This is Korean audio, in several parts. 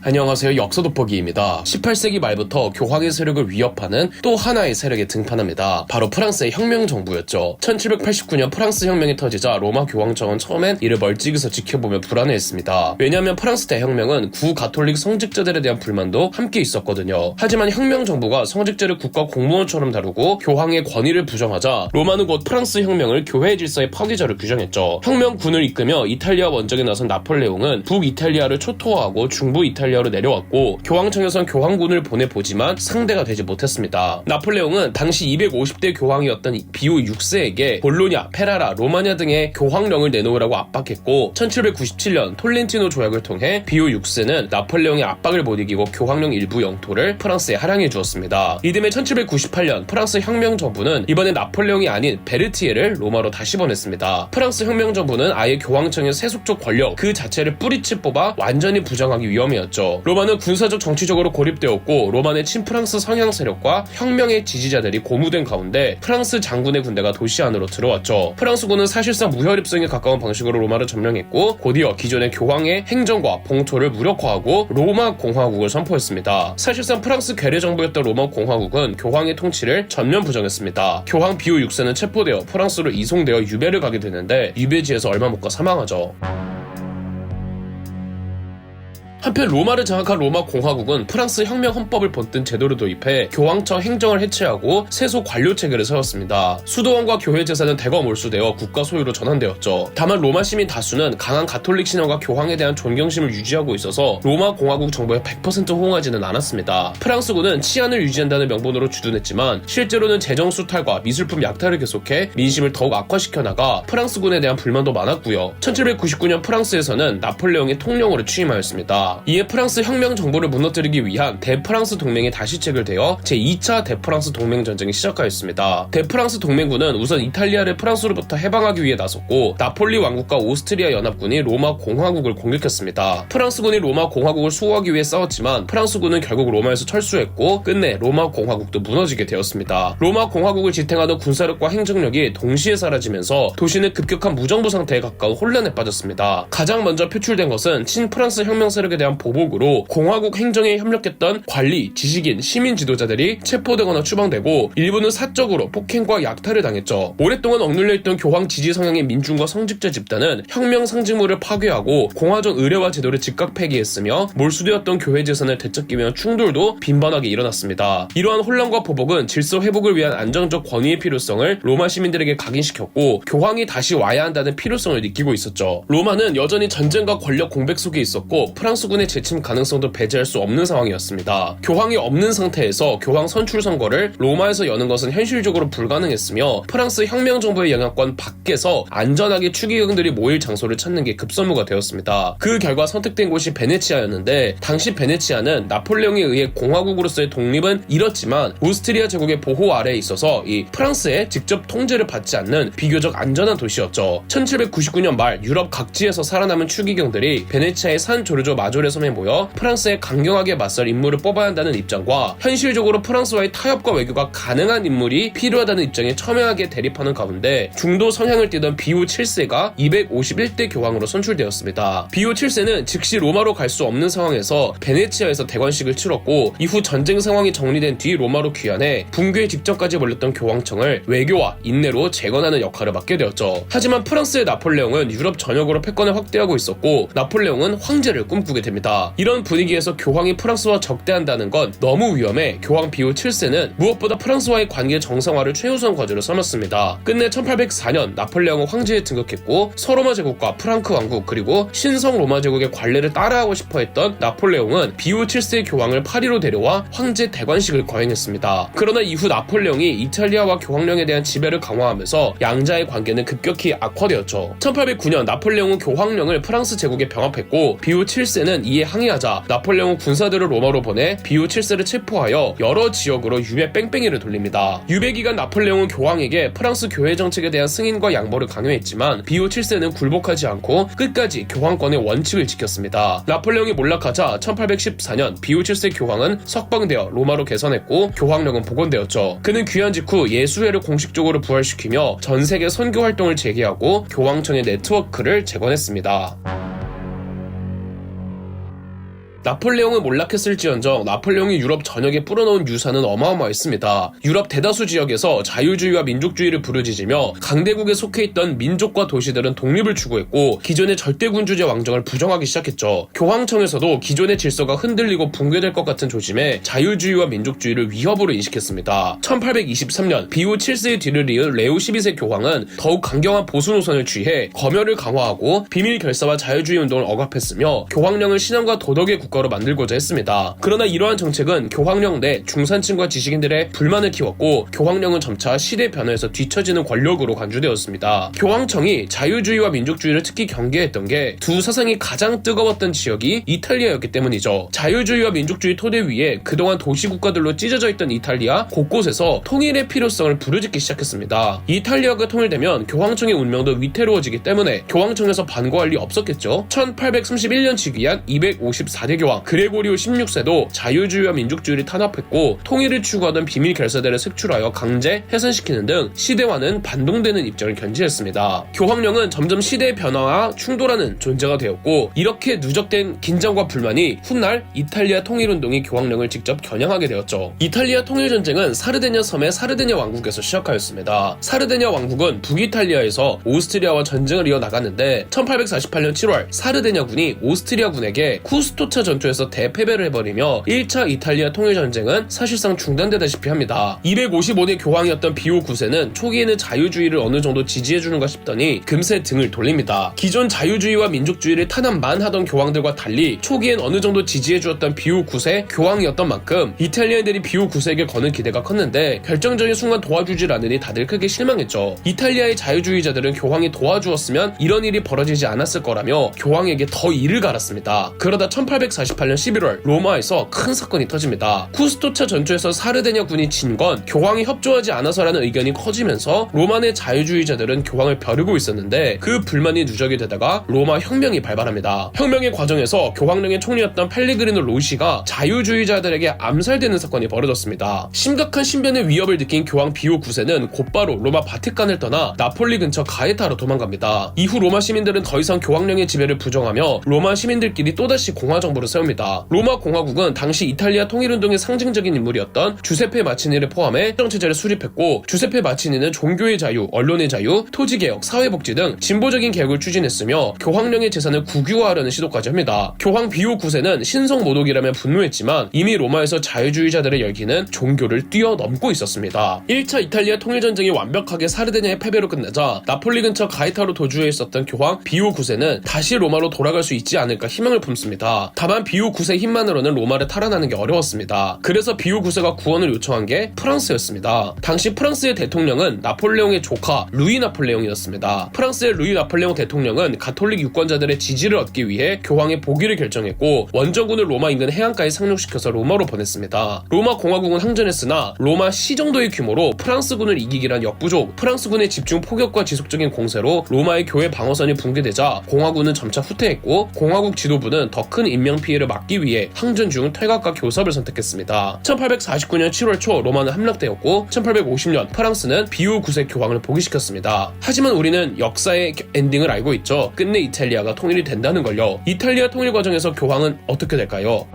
안녕하세요, 역사 돋보기입니다. 18세기 말부터 교황의 세력을 위협하는 또 하나의 세력에 등판합니다. 바로 프랑스의 혁명 정부였죠. 1789년 프랑스 혁명이 터지자 로마 교황청은 처음엔 이를 멀찍이서 지켜보며 불안해했습니다. 왜냐하면 프랑스 대혁명은 구가톨릭 성직자들에 대한 불만도 함께 있었거든요. 하지만 혁명 정부가 성직자를 국가 공무원처럼 다루고 교황의 권위를 부정하자 로마는 곧 프랑스 혁명을 교회 질서의 파괴자로 규정했죠. 혁명군을 이끌며 이탈리아 원정에 나선 나폴레옹은 북이탈리아를 초토화하고 중부 이탈리아로 내려왔고 교황청에선 교황군을 보내보지만 상대가 되지 못했습니다. 나폴레옹은 당시 250대 교황이었던 비오 6세에게 볼로냐, 페라라, 로마냐 등의 교황령을 내놓으라고 압박했고 1797년 톨렌티노 조약을 통해 비오 6세는 나폴레옹의 압박을 못 이기고 교황령 일부 영토를 프랑스에 할양해 주었습니다. 이듬해 1798년 프랑스 혁명 정부는 이번에 나폴레옹이 아닌 베르티에를 로마로 다시 보냈습니다. 프랑스 혁명 정부는 아예 교황청의 세속적 권력 그 자체를 뿌리째 뽑아 완전히 부정하기 위험이었죠. 로마는 군사적 정치적으로 고립되었고 로마의 친프랑스 성향 세력과 혁명의 지지자들이 고무된 가운데 프랑스 장군의 군대가 도시 안으로 들어왔죠. 프랑스군은 사실상 무혈입성에 가까운 방식으로 로마를 점령했고 곧이어 기존의 교황의 행정과 봉토를 무력화하고 로마 공화국을 선포했습니다. 사실상 프랑스 괴뢰 정부였던 로마 공화국은 교황의 통치를 전면 부정했습니다. 교황 비오 6세는 체포되어 프랑스로 이송되어 유배를 가게 되는데 유배지에서 얼마 못 가 사망하죠. 한편 로마를 장악한 로마 공화국은 프랑스 혁명 헌법을 본뜬 제도를 도입해 교황청 행정을 해체하고 세속 관료 체계를 세웠습니다. 수도원과 교회 재산은 대거 몰수되어 국가 소유로 전환되었죠. 다만 로마 시민 다수는 강한 가톨릭 신앙과 교황에 대한 존경심을 유지하고 있어서 로마 공화국 정부에 100% 호응하지는 않았습니다. 프랑스군은 치안을 유지한다는 명분으로 주둔했지만 실제로는 재정 수탈과 미술품 약탈을 계속해 민심을 더욱 악화시켜 나가 프랑스군에 대한 불만도 많았고요. 1799년 프랑스에서는 나폴레옹이 통령으로 취임하였습니다. 이에 프랑스 혁명 정부를 무너뜨리기 위한 대프랑스 동맹이 다시 체결되어 제2차 대프랑스 동맹 전쟁이 시작하였습니다. 대프랑스 동맹군은 우선 이탈리아를 프랑스로부터 해방하기 위해 나섰고 나폴리 왕국과 오스트리아 연합군이 로마 공화국을 공격했습니다. 프랑스군이 로마 공화국을 수호하기 위해 싸웠지만 프랑스군은 결국 로마에서 철수했고 끝내 로마 공화국도 무너지게 되었습니다. 로마 공화국을 지탱하던 군사력과 행정력이 동시에 사라지면서 도시는 급격한 무정부 상태에 가까운 혼란에 빠졌습니다. 가장 먼저 표출된 것은 친프랑스 혁명 세력에 대한 보복으로 공화국 행정에 협력했던 관리, 지식인, 시민 지도자들이 체포되거나 추방되고 일부는 사적으로 폭행과 약탈을 당했죠. 오랫동안 억눌려 있던 교황 지지 성향의 민중과 성직자 집단은 혁명 상징물을 파괴하고 공화정 의례와 제도를 즉각 폐기했으며 몰수되었던 교회 재산을 되찾기 위한 충돌도 빈번하게 일어났습니다. 이러한 혼란과 보복은 질서 회복을 위한 안정적 권위의 필요성을 로마 시민들에게 각인시켰고 교황이 다시 와야 한다는 필요성을 느끼고 있었죠. 로마는 여전히 전쟁과 권력 공백 속에 있었고 프랑스군의 재침 가능성도 배제할 수 없는 상황이었습니다. 교황이 없는 상태에서 교황 선출 선거를 로마에서 여는 것은 현실적으로 불가능했으며 프랑스 혁명 정부의 영향권 밖에서 안전하게 추기경들이 모일 장소를 찾는 게 급선무가 되었습니다. 그 결과 선택된 곳이 베네치아였는데 당시 베네치아는 나폴레옹에 의해 공화국으로서의 독립은 잃었지만 오스트리아 제국의 보호 아래에 있어서 이 프랑스의 직접 통제를 받지 않는 비교적 안전한 도시였죠. 1799년 말 유럽 각지에서 살아남은 추기경들이 베네치아의 산 조르조 마조레 섬에 모여 프랑스에 강경하게 맞설 인물을 뽑아야 한다는 입장과 현실적으로 프랑스와의 타협과 외교가 가능한 인물이 필요하다는 입장에 첨예하게 대립하는 가운데 중도 성향을 띠던 비오 7세가 251대 교황으로 선출되었습니다. 비오 7세는 즉시 로마로 갈 수 없는 상황에서 베네치아에서 대관식을 치렀고 이후 전쟁 상황이 정리된 뒤 로마로 귀환해 붕괴 직전까지 몰렸던 교황청을 외교와 인내로 재건하는 역할을 맡게 되었죠. 하지만 프랑스의 나폴레옹은 유럽 전역으로 패권을 확대하고 있었고 나폴레옹은 황제를 꿈꾸게 됩니다. 이런 분위기에서 교황이 프랑스와 적대한다는 건 너무 위험해 교황 비오 7세는 무엇보다 프랑스와의 관계 정상화를 최우선 과제로 삼았습니다. 끝내 1804년 나폴레옹은 황제에 등극했고 서로마 제국과 프랑크 왕국 그리고 신성 로마 제국의 관례를 따라하고 싶어했던 나폴레옹은 비오 7세 교황을 파리로 데려와 황제 대관식을 거행했습니다. 그러나 이후 나폴레옹이 이탈리아와 교황령에 대한 지배를 강화하면서 양자의 관계는 급격히 악화되었죠. 1809년 나폴레옹은 교황령을 프랑스 제국에 병합했고 비오 7세는 이에 항의하자 나폴레옹은 군사들을 로마로 보내 비오 7세를 체포하여 여러 지역으로 유배 뺑뺑이를 돌립니다. 유배 기간 나폴레옹은 교황에게 프랑스 교회 정책에 대한 승인과 양보를 강요했지만 비오 7세는 굴복하지 않고 끝까지 교황권의 원칙을 지켰습니다. 나폴레옹이 몰락하자 1814년 비오 7세 교황은 석방되어 로마로 개선했고 교황령은 복원되었죠. 그는 귀환 직후 예수회를 공식적으로 부활시키며 전 세계 선교 활동을 재개하고 교황청의 네트워크를 재건했습니다. 나폴레옹은 몰락했을지언정 나폴레옹이 유럽 전역에 뿌려놓은 유산은 어마어마했습니다. 유럽 대다수 지역에서 자유주의와 민족주의를 부르짖으며 강대국에 속해 있던 민족과 도시들은 독립을 추구했고 기존의 절대군주제 왕정을 부정하기 시작했죠. 교황청에서도 기존의 질서가 흔들리고 붕괴될 것 같은 조짐에 자유주의와 민족주의를 위협으로 인식했습니다. 1823년 비후 7세의 뒤를 이은 레오 12세 교황은 더욱 강경한 보수 노선을 취해 검열을 강화하고 비밀 결사와 자유주의 운동을 억압했으며 교황령을 신앙과 도덕의 국가로 만들고자 했습니다. 그러나 이러한 정책은 교황령 내 중산층과 지식인들의 불만을 키웠고 교황령은 점차 시대 변화에서 뒤처지는 권력으로 간주되었습니다. 교황청이 자유주의와 민족주의를 특히 경계했던 게 두 사상이 가장 뜨거웠던 지역이 이탈리아였기 때문이죠. 자유주의와 민족주의 토대 위에 그동안 도시국가들로 찢어져 있던 이탈리아 곳곳에서 통일의 필요성을 부르짖기 시작했습니다. 이탈리아가 통일되면 교황청의 운명도 위태로워지기 때문에 교황청에서 반고할 리 없었겠죠. 1831년 즉위한 254대 교황 그레고리오 16세도 자유주의와 민족주의를 탄압했고 통일을 추구하던 비밀 결사들을 색출하여 강제 해산시키는 등 시대와는 반동되는 입장을 견지했습니다. 교황령은 점점 시대의 변화와 충돌하는 존재가 되었고 이렇게 누적된 긴장과 불만이 훗날 이탈리아 통일운동이 교황령을 직접 겨냥하게 되었죠. 이탈리아 통일전쟁은 사르데냐 섬의 사르데냐 왕국에서 시작하였습니다. 사르데냐 왕국은 북이탈리아에서 오스트리아와 전쟁을 이어나갔는데 1848년 7월 사르데냐군이 오스트리아군에게 쿠스토차 전투에서 대패배를 해버리며 1차 이탈리아 통일전쟁은 사실상 중단되다시피 합니다. 255대 교황이었던 비오 9세는 초기에는 자유주의를 어느 정도 지지해주는가 싶더니 금세 등을 돌립니다. 기존 자유주의와 민족주의를 탄압만 하던 교황들과 달리 초기엔 어느 정도 지지해주었던 비오 9세 교황이었던 만큼 이탈리아인들이 비오 9세에게 거는 기대가 컸는데 결정적인 순간 도와주질 않으니 다들 크게 실망했죠. 이탈리아의 자유주의자들은 교황이 도와주었으면 이런 일이 벌어지지 않았을 거라며 교황에게 더 이를 갈았습니다. 그러다 1848년 11월 로마에서 큰 사건이 터집니다. 쿠스토차 전투에서 사르데냐 군이 진 건 교황이 협조하지 않아서라는 의견이 커지면서 로마 내 자유주의자들은 교황을 벼르고 있었는데 그 불만이 누적이 되다가 로마 혁명이 발발합니다. 혁명의 과정에서 교황령의 총리였던 펠리그리노 로시가 자유주의자들에게 암살되는 사건이 벌어졌습니다. 심각한 신변의 위협을 느낀 교황 비오 9세는 곧바로 로마 바티칸을 떠나 나폴리 근처 가에타로 도망갑니다. 이후 로마 시민들은 더 이상 교황령의 지배를 부정하며 로마 시민들끼리 또다시 공화정부를 세웁니다. 로마 공화국은 당시 이탈리아 통일운동의 상징적인 인물이었던 주세페 마치니를 포함해 정체제를 수립했고 주세페 마치니는 종교의 자유, 언론의 자유, 토지개혁, 사회복지 등 진보적인 개혁을 추진했으며 교황령의 재산을 국유화하려는 시도까지 합니다. 교황 비오 9세는 신성모독이라며 분노했지만 이미 로마에서 자유주의자들의 열기는 종교를 뛰어넘고 있었습니다. 1차 이탈리아 통일전쟁이 완벽하게 사르데냐의 패배로 끝나자 나폴리 근처 가에타로 도주해 있었던 교황 비오 9세는 다시 로마로 돌아갈 수 있지 않을까 희망을 품습니다. 다만 비오 9세 힘만으로는 로마를 탈환하는 게 어려웠습니다. 그래서 비오 9세가 구원을 요청한 게 프랑스였습니다. 당시 프랑스의 대통령은 나폴레옹의 조카 루이 나폴레옹이었습니다. 프랑스의 루이 나폴레옹 대통령은 가톨릭 유권자들의 지지를 얻기 위해 교황의 복위를 결정했고 원정군을 로마 인근 해안가에 상륙시켜서 로마로 보냈습니다. 로마 공화국은 항전했으나 로마 시 정도의 규모로 프랑스군을 이기기란 역부족, 프랑스군의 집중 포격과 지속적인 공세로 로마의 교회 방어선이 붕괴되자 공화군은 점차 후퇴했고 공화국 지도부는 더 큰 인명피해를 막기 위해 항전 중 퇴각과 교섭을 선택했습니다. 1849년 7월 초 로마는 함락되었고 1850년 프랑스는 비오 9세 교황을 복위시켰습니다. 하지만 우리는 역사의 엔딩을 알고 있죠. 끝내 이탈리아가 통일이 된다는 걸요. 이탈리아 통일 과정에서 교황은 어떻게 될까요?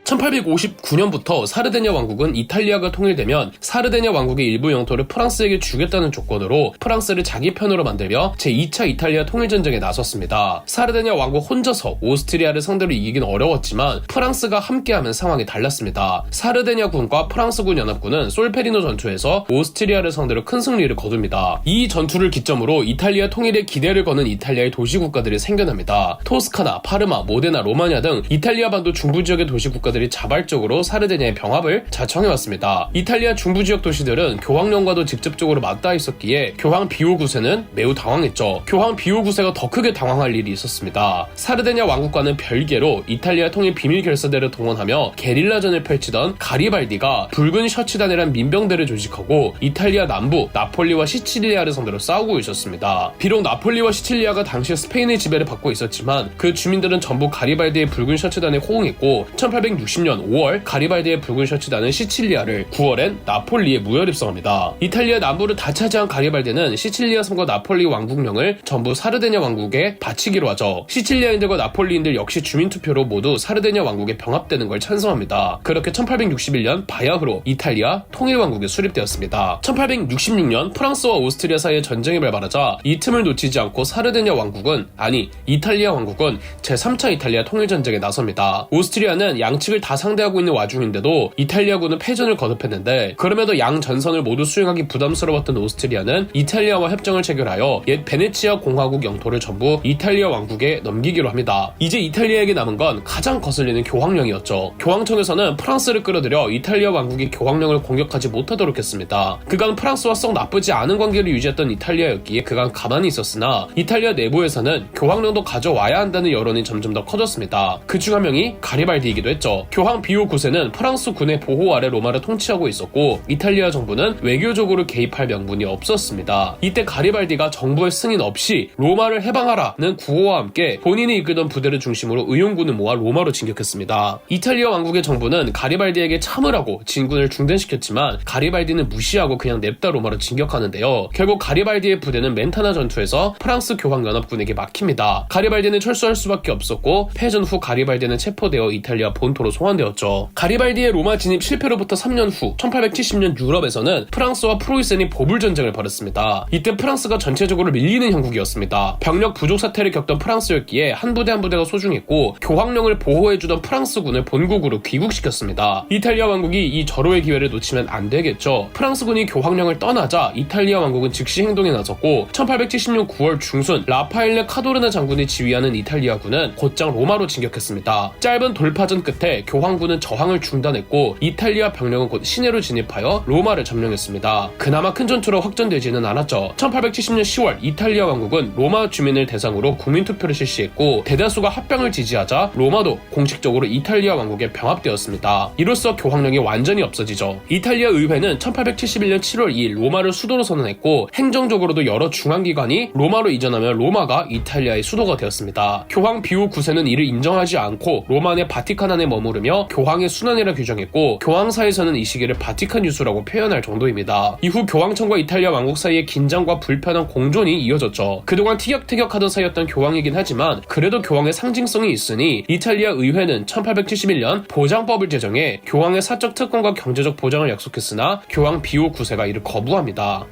1859년부터 사르데냐 왕국은 이탈리아가 통일되면 사르데냐 왕국의 일부 영토를 프랑스에게 주겠다는 조건으로 프랑스를 자기 편으로 만들며 제2차 이탈리아 통일전쟁에 나섰습니다. 사르데냐 왕국 혼자서 오스트리아를 상대로 이기긴 어려웠지만 프랑스가 함께하면 상황이 달랐습니다. 사르데냐군과 프랑스군 연합군은 솔페리노 전투에서 오스트리아를 상대로 큰 승리를 거둡니다. 이 전투를 기점으로 이탈리아 통일에 기대를 거는 이탈리아의 도시국가들이 생겨납니다. 토스카나, 파르마, 모데나, 로마냐 등 이탈리아 반도 중부 지역의 도시국가들이 자발적으로 사르데냐의 병합을 자청해왔습니다. 이탈리아 중부지역 도시들은 교황령과도 직접적으로 맞닿아 있었기에 교황 비오 9세는 매우 당황했죠. 교황 비오 9세가 더 크게 당황할 일이 있었습니다. 사르데냐 왕국과는 별개로 이탈리아 통일 비밀 결사대를 동원하며 게릴라전을 펼치던 가리발디가 붉은 셔츠단이란 민병대를 조직하고 이탈리아 남부 나폴리와 시칠리아를 상대로 싸우고 있었습니다. 비록 나폴리와 시칠리아가 당시 스페인의 지배를 받고 있었지만 그 주민들은 전부 가리발디의 붉은 셔츠단에 호응했고 1860 1860년 5월 가리발디의 붉은 셔츠단은 시칠리아를, 9월엔 나폴리에 무혈입성합니다. 이탈리아 남부를 다 차지한 가리발디는 시칠리아 섬과 나폴리 왕국령을 전부 사르데냐 왕국에 바치기로 하죠. 시칠리아인들과 나폴리인들 역시 주민투표로 모두 사르데냐 왕국에 병합되는 걸 찬성합니다. 그렇게 1861년 바야흐로 이탈리아 통일왕국에 수립되었습니다. 1866년 프랑스와 오스트리아 사이에 전쟁이 발발하자 이 틈을 놓치지 않고 사르데냐 왕국은, 아니 이탈리아 왕국은 제3차 이탈리아 통일전쟁에 나섭니다. 오스트리아는 양측을 다 상대하고 있는 와중인데도 이탈리아군은 패전을 거듭했는데, 그럼에도 양 전선을 모두 수행하기 부담스러웠던 오스트리아는 이탈리아와 협정을 체결하여 옛 베네치아 공화국 영토를 전부 이탈리아 왕국에 넘기기로 합니다. 이제 이탈리아에게 남은 건 가장 거슬리는 교황령이었죠. 교황청에서는 프랑스를 끌어들여 이탈리아 왕국이 교황령을 공격하지 못하도록 했습니다. 그간 프랑스와 썩 나쁘지 않은 관계를 유지했던 이탈리아였기에 그간 가만히 있었으나 이탈리아 내부에서는 교황령도 가져와야 한다는 여론이 점점 더 커졌습니다. 그 중 한 명이 가리발디이기도 했죠. 교황 비오 9세는 프랑스 군의 보호 아래 로마를 통치하고 있었고 이탈리아 정부는 외교적으로 개입할 명분이 없었습니다. 이때 가리발디가 정부의 승인 없이 로마를 해방하라는 구호와 함께 본인이 이끌던 부대를 중심으로 의용군을 모아 로마로 진격했습니다. 이탈리아 왕국의 정부는 가리발디에게 참으라고 진군을 중단시켰지만 가리발디는 무시하고 그냥 냅다 로마로 진격하는데요. 결국 가리발디의 부대는 멘타나 전투에서 프랑스 교황연합군에게 막힙니다. 가리발디는 철수할 수밖에 없었고 패전 후 가리발디는 체포되어 이탈리아 본토로 소환되었죠. 가리발디의 로마 진입 실패로부터 3년 후 1870년 유럽에서는 프랑스와 프로이센이 보불전쟁을 벌였습니다. 이때 프랑스가 전체적으로 밀리는 형국이었습니다. 병력 부족 사태를 겪던 프랑스였기에 한 부대 한 부대가 소중했고 교황령을 보호해주던 프랑스군을 본국으로 귀국시켰습니다. 이탈리아 왕국이 이 절호의 기회를 놓치면 안 되겠죠. 프랑스군이 교황령을 떠나자 이탈리아 왕국은 즉시 행동에 나섰고 1870년 9월 중순 라파엘레 카도르나 장군이 지휘하는 이탈리아군은 곧장 로마로 진격했습니다. 짧은 돌파전 끝에 교황군은 저항을 중단했고 이탈리아 병력은 곧 시내로 진입하여 로마를 점령했습니다. 그나마 큰 전투로 확전되지는 않았죠. 1870년 10월 이탈리아 왕국은 로마 주민을 대상으로 국민투표를 실시했고 대다수가 합병을 지지하자 로마도 공식적으로 이탈리아 왕국에 병합되었습니다. 이로써 교황령이 완전히 없어지죠. 이탈리아 의회는 1871년 7월 2일 로마를 수도로 선언했고 행정적으로도 여러 중앙기관이 로마로 이전하며 로마가 이탈리아의 수도가 되었습니다. 교황 비오 9세는 이를 인정하지 않고 로마 내 바티칸 안에 머무르며 교황의 순환이라 규정했고 교황사에서는 이 시기를 바티칸 유수라고 표현할 정도입니다. 이후 교황청과 이탈리아 왕국 사이의 긴장과 불편한 공존이 이어졌죠. 그동안 티격태격하던 사이였던 교황이긴 하지만 그래도 교황의 상징성이 있으니 이탈리아 의회는 1871년 보장법을 제정해 교황의 사적 특권과 경제적 보장을 약속했으나 교황 비오 9세가 이를 거부합니다.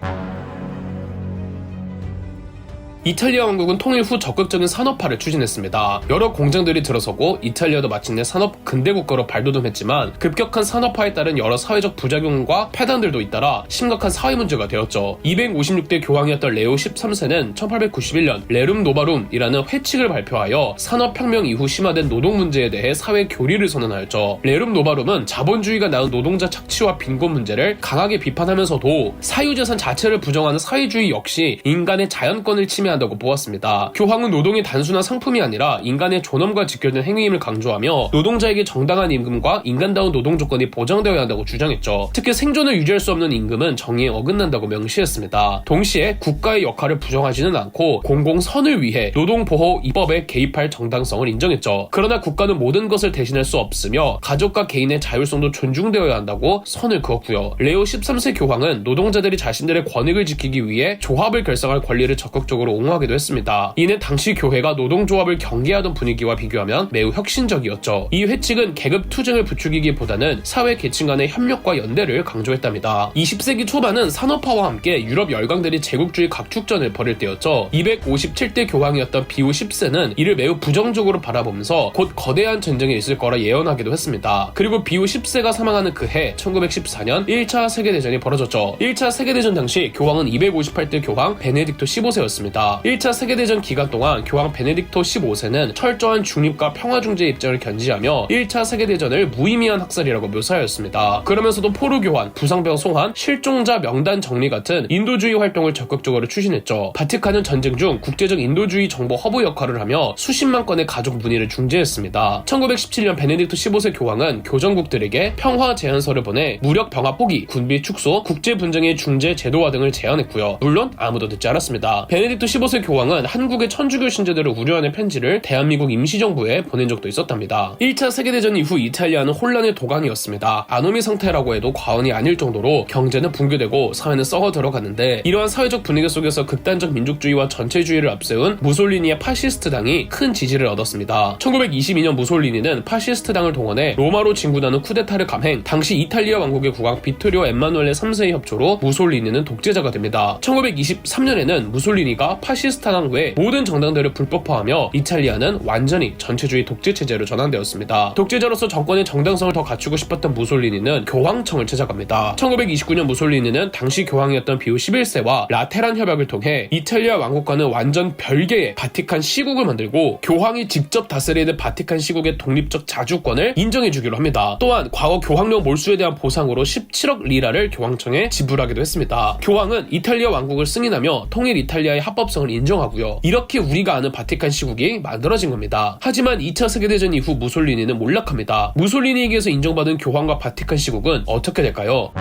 이탈리아 왕국은 통일 후 적극적인 산업화를 추진했습니다. 여러 공장들이 들어서고 이탈리아도 마침내 산업 근대국가로 발돋움했지만 급격한 산업화에 따른 여러 사회적 부작용과 폐단들도 잇따라 심각한 사회 문제가 되었죠. 256대 교황이었던 레오 13세는 1891년 레룸 노바룸이라는 회칙을 발표하여 산업혁명 이후 심화된 노동 문제에 대해 사회 교리를 선언하였죠. 레룸 노바룸은 자본주의가 낳은 노동자 착취와 빈곤 문제를 강하게 비판하면서도 사유재산 자체를 부정하는 사회주의 역시 인간의 자연권을 침해한다고 보았습니다. 교황은 노동이 단순한 상품이 아니라 인간의 존엄과 직결된 행위임을 강조하며 노동자에게 정당한 임금과 인간다운 노동 조건이 보장되어야 한다고 주장했죠. 특히 생존을 유지할 수 없는 임금은 정의에 어긋난다고 명시했습니다. 동시에 국가의 역할을 부정하지는 않고 공공선을 위해 노동보호 입법에 개입할 정당성을 인정했죠. 그러나 국가는 모든 것을 대신할 수 없으며 가족과 개인의 자율성도 존중되어야 한다고 선을 그었고요. 레오 13세 교황은 노동자들이 자신들의 권익을 지키기 위해 조합을 결성할 권리를 적극적으로 옹호하기도 했습니다. 이는 당시 교회가 노동조합을 경계하던 분위기와 비교하면 매우 혁신적이었죠. 이 회칙은 계급 투쟁을 부추기기보다는 사회 계층 간의 협력과 연대를 강조했답니다. 20세기 초반은 산업화와 함께 유럽 열강들이 제국주의 각축전을 벌일 때였죠. 257대 교황이었던 비오 10세는 이를 매우 부정적으로 바라보면서 곧 거대한 전쟁이 있을 거라 예언하기도 했습니다. 그리고 비오 10세가 사망하는 그 해 1914년 1차 세계대전이 벌어졌죠. 1차 세계대전 당시 교황은 258대 교황 베네딕토 15세였습니다. 1차 세계대전 기간 동안 교황 베네딕토 15세는 철저한 중립과 평화중재 입장을 견지하며 1차 세계대전을 무의미한 학살이라고 묘사하였습니다. 그러면서도 포로 교환, 부상병 송환, 실종자 명단 정리 같은 인도주의 활동을 적극적으로 추진했죠. 바티칸은 전쟁 중 국제적 인도주의 정보 허브 역할을 하며 수십만 건의 가족 문의를 중재했습니다. 1917년 베네딕토 15세 교황은 교정국들에게 평화 제안서를 보내 무력 병합 포기, 군비 축소, 국제 분쟁의 중재 제도화 등을 제안했고요. 물론 아무도 듣지 않았습니다. 베네딕토 15세 교황은 한국의 천주교 신자들을 우려하는 편지를 대한민국 임시정부에 보낸 적도 있었답니다. 1차 세계대전 이후 이탈리아는 혼란의 도가니였습니다. 아노미 상태라고 해도 과언이 아닐 정도로 경제는 붕괴되고 사회는 썩어 들어갔는데, 이러한 사회적 분위기 속에서 극단적 민족주의와 전체주의를 앞세운 무솔리니의 파시스트 당이 큰 지지를 얻었습니다. 1922년 무솔리니는 파시스트 당을 동원해 로마로 진군하는 쿠데타를 감행, 당시 이탈리아 왕국의 국왕 비토리오 엠마누엘레 3세의 협조로 무솔리니는 독재자가 됩니다. 1923년에는 무솔리니가 파시스트 당 외 모든 정당들을 불법화하며 이탈리아는 완전히 전체주의 독재 체제로 전환되었습니다. 독재자로서 정권의 정당성을 더 갖추고 싶었던 무솔리니는 교황청을 찾아갑니다. 1929년 무솔리니는 당시 교황이었던 비오 11세와 라테란 협약을 통해 이탈리아 왕국과는 완전 별개의 바티칸 시국을 만들고 교황이 직접 다스리는 바티칸 시국의 독립적 자주권을 인정해주기로 합니다. 또한 과거 교황령 몰수에 대한 보상으로 17억 리라를 교황청에 지불하기도 했습니다. 교황은 이탈리아 왕국을 승인하며 통일 이탈리아의 합법성을 인정하고요. 이렇게 우리가 아는 바티칸 시국이 만들어진 겁니다. 하지만 2차 세계대전 이후 무솔리니는 몰락합니다. 무솔리니에게서 인정받은 교황과 바티칸 시국은 어떻게 될까요?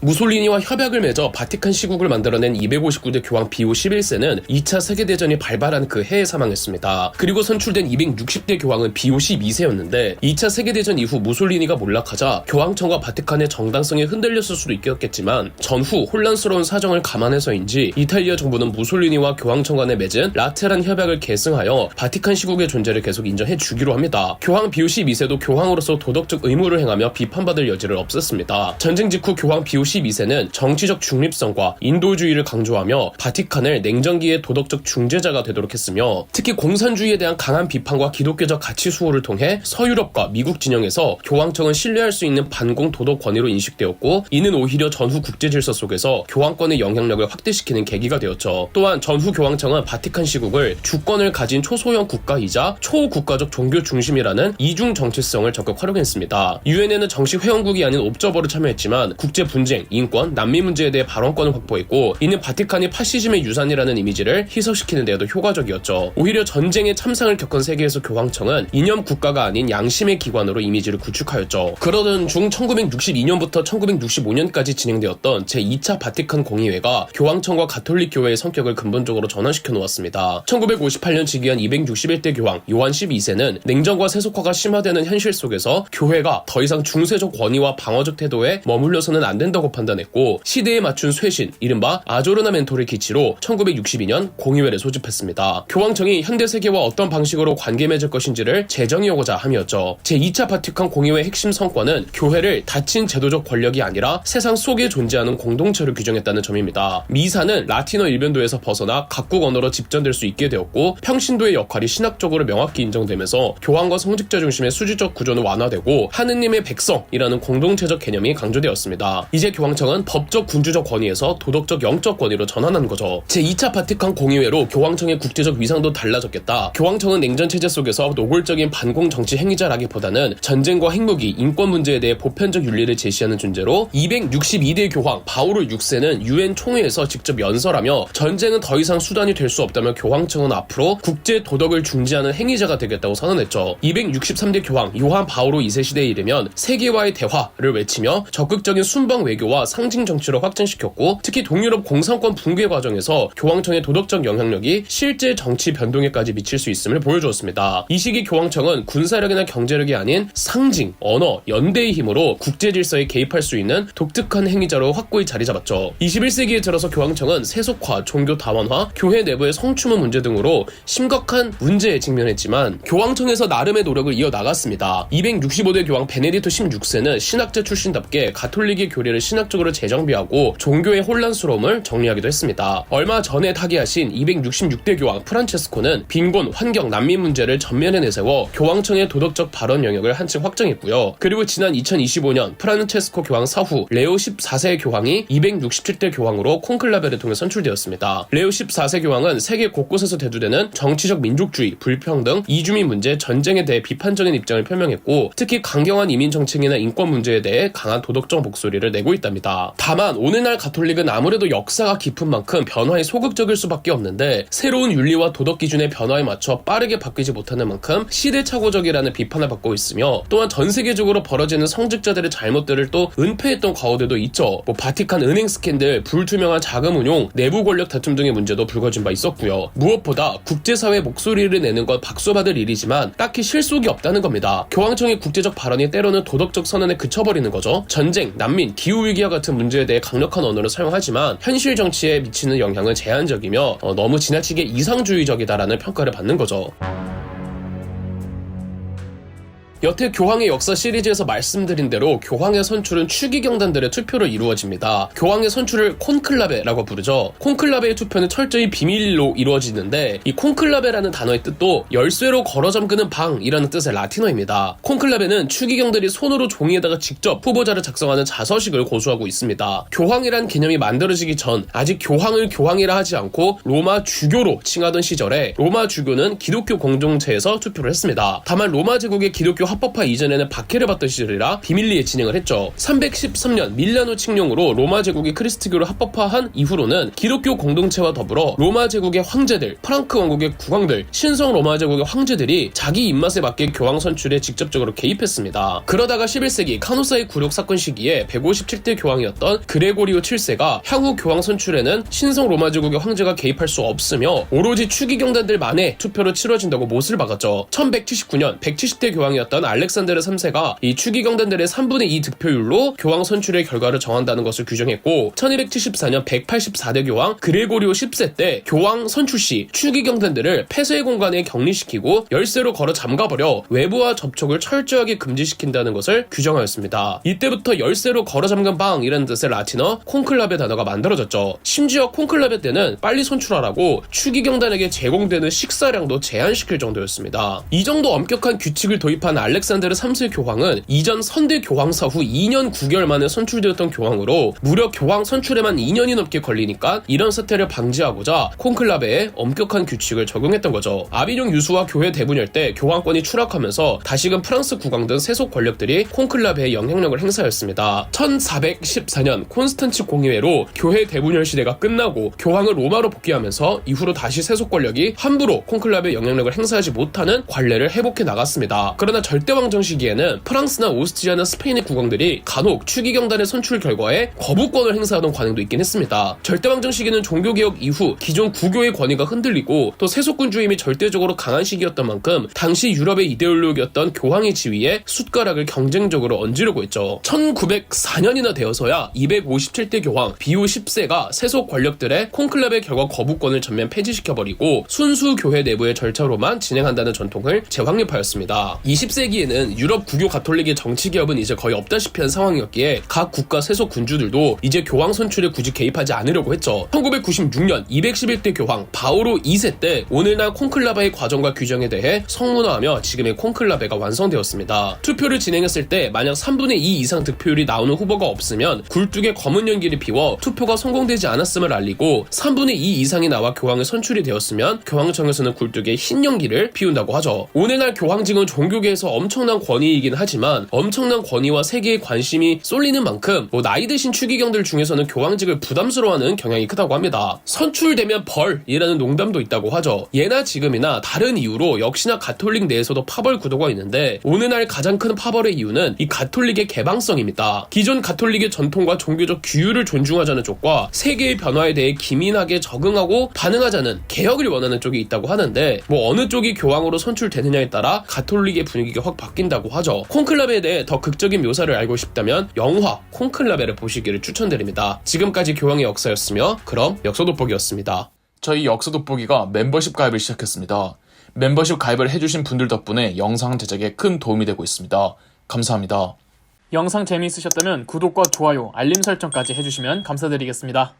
무솔리니와 협약을 맺어 바티칸 시국을 만들어낸 259대 교황 비오 11세는 2차 세계대전이 발발한 그 해에 사망했습니다. 그리고 선출된 260대 교황은 비오 12세였는데 2차 세계대전 이후 무솔리니가 몰락하자 교황청과 바티칸의 정당성이 흔들렸을 수도 있겠지만 전후 혼란스러운 사정을 감안해서인지 이탈리아 정부는 무솔리니와 교황청 간에 맺은 라테란 협약을 계승하여 바티칸 시국의 존재를 계속 인정해 주기로 합니다. 교황 비오 12세도 교황으로서 도덕적 의무를 행하며 비판받을 여지를 없앴습니다. 전쟁 직후 교황 비오 12세는 정치적 중립성과 인도주의를 강조하며 바티칸을 냉전기의 도덕적 중재자가 되도록 했으며, 특히 공산주의에 대한 강한 비판과 기독교적 가치 수호를 통해 서유럽과 미국 진영에서 교황청은 신뢰할 수 있는 반공 도덕 권위로 인식되었고, 이는 오히려 전후 국제 질서 속에서 교황권의 영향력을 확대시키는 계기가 되었죠. 또한 전후 교황청은 바티칸 시국을 주권을 가진 초소형 국가이자 초국가적 종교 중심이라는 이중 정체성을 적극 활용했습니다. 유엔에는 정식 회원국이 아닌 옵저버로 참여했지만 국제 분쟁, 인권, 난민 문제에 대해 발언권을 확보했고, 이는 바티칸이 파시즘의 유산이라는 이미지를 희석시키는 데에도 효과적이었죠. 오히려 전쟁의 참상을 겪은 세계에서 교황청은 이념 국가가 아닌 양심의 기관으로 이미지를 구축하였죠. 그러던 중 1962년부터 1965년까지 진행되었던 제2차 바티칸 공의회가 교황청과 가톨릭 교회의 성격을 근본적으로 전환시켜 놓았습니다. 1958년 즉위한 261대 교황 요한 12세는 냉전과 세속화가 심화되는 현실 속에서 교회가 더 이상 중세적 권위와 방어적 태도에 머물러서는 안 된다고 판단했고, 시대에 맞춘 쇄신, 이른바 아조르나멘토를 기치로 1962년 공의회를 소집했습니다. 교황청이 현대 세계와 어떤 방식으로 관계 맺을 것인지를 재정의하고자 함이었죠. 제2차 바티칸 공의회 핵심 성과는 교회를 닫힌 제도적 권력이 아니라 세상 속에 존재하는 공동체로 규정했다는 점입니다. 미사는 라틴어 일변도에서 벗어나 각국 언어로 집전될 수 있게 되었고, 평신도의 역할이 신학적으로 명확히 인정되면서 교황과 성직자 중심의 수지적 구조는 완화되고 하느님의 백성이라는 공동체적 개념이 강조되었습니다. 이제 교황청은 법적 군주적 권위에서 도덕적 영적 권위로 전환한 거죠. 제2차 바티칸 공의회로 교황청의 국제적 위상도 달라졌겠다. 교황청은 냉전체제 속에서 노골적인 반공 정치 행위자라기보다는 전쟁과 핵무기, 인권 문제에 대해 보편적 윤리를 제시하는 존재로, 262대 교황 바오로 6세는 유엔 총회에서 직접 연설하며 전쟁은 더 이상 수단이 될 수 없다며 교황청은 앞으로 국제 도덕을 중지하는 행위자가 되겠다고 선언했죠. 263대 교황 요한 바오로 2세 시대에 이르면 세계와의 대화를 외치며 적극적인 순방 외교와 상징 정치로 확장시켰고, 특히 동유럽 공산권 붕괴 과정에서 교황청의 도덕적 영향력이 실제 정치 변동에까지 미칠 수 있음을 보여주었습니다. 이 시기 교황청은 군사력이나 경제력이 아닌 상징, 언어, 연대의 힘으로 국제 질서에 개입할 수 있는 독특한 행위자로 확고히 자리 잡았죠. 21세기에 들어서 교황청은 세속화, 종교 다원화, 교회 내부의 성추문 문제 등으로 심각한 문제에 직면했지만 교황청에서 나름의 노력을 이어나갔습니다. 265대 교황 베네딕토 16세는 신학자 출신답게 가톨릭의 교리를 신학적으로 재정비하고 종교의 혼란스러움을 정리하기도 했습니다. 얼마 전에 타계하신 266대 교황 프란체스코는 빈곤, 환경, 난민 문제를 전면에 내세워 교황청의 도덕적 발언 영역을 한층 확정했고요. 그리고 지난 2025년 프란체스코 교황 사후 레오 14세 교황이 267대 교황으로 콘클라베를 통해 선출되었습니다. 레오 14세 교황은 세계 곳곳에서 대두되는 정치적 민족주의, 불평등, 이주민 문제, 전쟁에 대해 비판적인 입장을 표명했고, 특히 강경한 이민 정책이나 인권 문제에 대해 강한 도덕적 목소리를 내고 있다. 있답니다. 다만 오늘날 가톨릭은 아무래도 역사가 깊은 만큼 변화에 소극적일 수밖에 없는데 새로운 윤리와 도덕 기준의 변화에 맞춰 빠르게 바뀌지 못하는 만큼 시대착오적이라는 비판을 받고 있으며 또한 전 세계적으로 벌어지는 성직자들의 잘못들을 또 은폐했던 과오들도 있죠. 바티칸 은행 스캔들, 불투명한 자금 운용, 내부 권력 다툼 등의 문제도 불거진 바 있었고요. 무엇보다 국제사회 목소리를 내는 건 박수받을 일이지만 딱히 실속이 없다는 겁니다. 교황청의 국제적 발언이 때로는 도덕적 선언에 그쳐버리는 거죠. 전쟁, 난민, 기후위기와 같은 문제에 대해 강력한 언어를 사용하지만 현실 정치에 미치는 영향은 제한적이며 너무 지나치게 이상주의적이다라는 평가를 받는 거죠. 여태 교황의 역사 시리즈에서 말씀드린 대로 교황의 선출은 추기경단들의 투표로 이루어집니다. 교황의 선출을 콘클라베라고 부르죠. 콘클라베의 투표는 철저히 비밀로 이루어지는데 이 콘클라베라는 단어의 뜻도 열쇠로 걸어 잠그는 방이라는 뜻의 라틴어입니다. 콘클라베는 추기경들이 손으로 종이에다가 직접 후보자를 작성하는 자서식을 고수하고 있습니다. 교황이란 개념이 만들어지기 전 아직 교황을 교황이라 하지 않고 로마 주교로 칭하던 시절에 로마 주교는 기독교 공동체에서 투표를 했습니다. 다만 로마 제국의 기독교 합법화 이전에는 박해를 받던 시절이라 비밀리에 진행을 했죠. 313년 밀라노 칙령으로 로마 제국이 크리스트교를 합법화한 이후로는 기독교 공동체와 더불어 로마 제국의 황제들, 프랑크 왕국의 국왕들, 신성 로마 제국의 황제들이 자기 입맛에 맞게 교황 선출에 직접적으로 개입했습니다. 그러다가 11세기 카노사의 굴욕 사건 시기에 157대 교황이었던 그레고리오 7세가 향후 교황 선출에는 신성 로마 제국의 황제가 개입할 수 없으며 오로지 추기경단들만의 투표로 치러진다고 못을 박았죠. 1179년 170대 교황이었던 알렉산데르 3세가 이 추기경단들의 3분의 2 득표율로 교황 선출의 결과를 정한다는 것을 규정했고 1274년 184대 교황 그레고리오 10세 때 교황 선출 시 추기경단들을 폐쇄 공간에 격리시키고 열쇠로 걸어 잠가버려 외부와 접촉을 철저하게 금지시킨다는 것을 규정하였습니다. 이때부터 열쇠로 걸어 잠근 방이라는 뜻의 라틴어 콘클라베 단어가 만들어졌죠. 심지어 콘클라베 때는 빨리 선출하라고 추기경단에게 제공되는 식사량도 제한시킬 정도였습니다. 이 정도 엄격한 규칙을 도입한 알렉산데르 3세 교황은 이전 선대 교황사 후 2년 9개월 만에 선출되었던 교황으로 무려 교황 선출에만 2년이 넘게 걸리니까 이런 사태를 방지하고자 콘클라베에 엄격한 규칙을 적용했던 거죠. 아비뇽 유수와 교회 대분열 때 교황권이 추락하면서 다시금 프랑스 국왕 등 세속 권력들이 콘클라베에 영향력을 행사했습니다. 1414년 콘스탄치 공의회로 교회 대분열 시대가 끝나고 교황을 로마로 복귀하면서 이후로 다시 세속 권력이 함부로 콘클라베에 영향력을 행사하지 못하는 관례를 회복해 나갔습니다. 그러나 절대왕정 시기에는 프랑스나 오스트리아나 스페인의 국왕들이 간혹 추기경단의 선출 결과에 거부권을 행사하던 관행도 있긴 했습니다. 절대왕정 시기는 종교개혁 이후 기존 구교의 권위가 흔들리고 또 세속군주임이 절대적으로 강한 시기였던 만큼 당시 유럽의 이데올로기였던 교황의 지위에 숟가락을 경쟁적으로 얹으려고 했죠. 1904년이나 되어서야 257대 교황 비오 10세가 세속 권력들의 콘클라베 결과 거부권을 전면 폐지시켜버리고 순수 교회 내부의 절차로만 진행한다는 전통을 재확립하였습니다. 20세기에는 유럽 구교 가톨릭의 정치개혁은 이제 거의 없다시피 한 상황이었기에 각 국가 세속 군주들도 이제 교황 선출에 굳이 개입하지 않으려고 했죠. 1996년 211대 교황 바오로 2세 때 오늘날 콘클라베의 과정과 규정에 대해 성문화하며 지금의 콘클라베가 완성되었습니다. 투표를 진행했을 때 만약 3분의 2 이상 득표율이 나오는 후보가 없으면 굴뚝에 검은 연기를 피워 투표가 성공되지 않았음을 알리고 3분의 2 이상이 나와 교황을 선출이 되었으면 교황청에서는 굴뚝에 흰 연기를 피운다고 하죠. 오늘날 교황직은 종교계에서 엄청난 권위이긴 하지만 엄청난 권위와 세계의 관심이 쏠리는 만큼 나이 드신 추기경들 중에서는 교황직을 부담스러워하는 경향이 크다고 합니다. 선출되면 벌이라는 농담도 있다고 하죠. 예나 지금이나 다른 이유로 역시나 가톨릭 내에서도 파벌 구도가 있는데 오늘날 가장 큰 파벌의 이유는 이 가톨릭의 개방성입니다. 기존 가톨릭의 전통과 종교적 규율을 존중하자는 쪽과 세계의 변화에 대해 기민하게 적응하고 반응하자는 개혁을 원하는 쪽이 있다고 하는데 어느 쪽이 교황으로 선출되느냐에 따라 가톨릭의 분위기가 확 바뀐다고 하죠. 콘클라베에 대해 더 극적인 묘사를 알고 싶다면 영화 콘클라베를 보시기를 추천드립니다. 지금까지 교황의 역사였으며 그럼 역사돋보기였습니다. 저희 역사돋보기가 멤버십 가입을 시작했습니다. 멤버십 가입을 해주신 분들 덕분에 영상 제작에 큰 도움이 되고 있습니다. 감사합니다. 영상 재미있으셨다면 구독과 좋아요, 알림 설정까지 해주시면 감사드리겠습니다.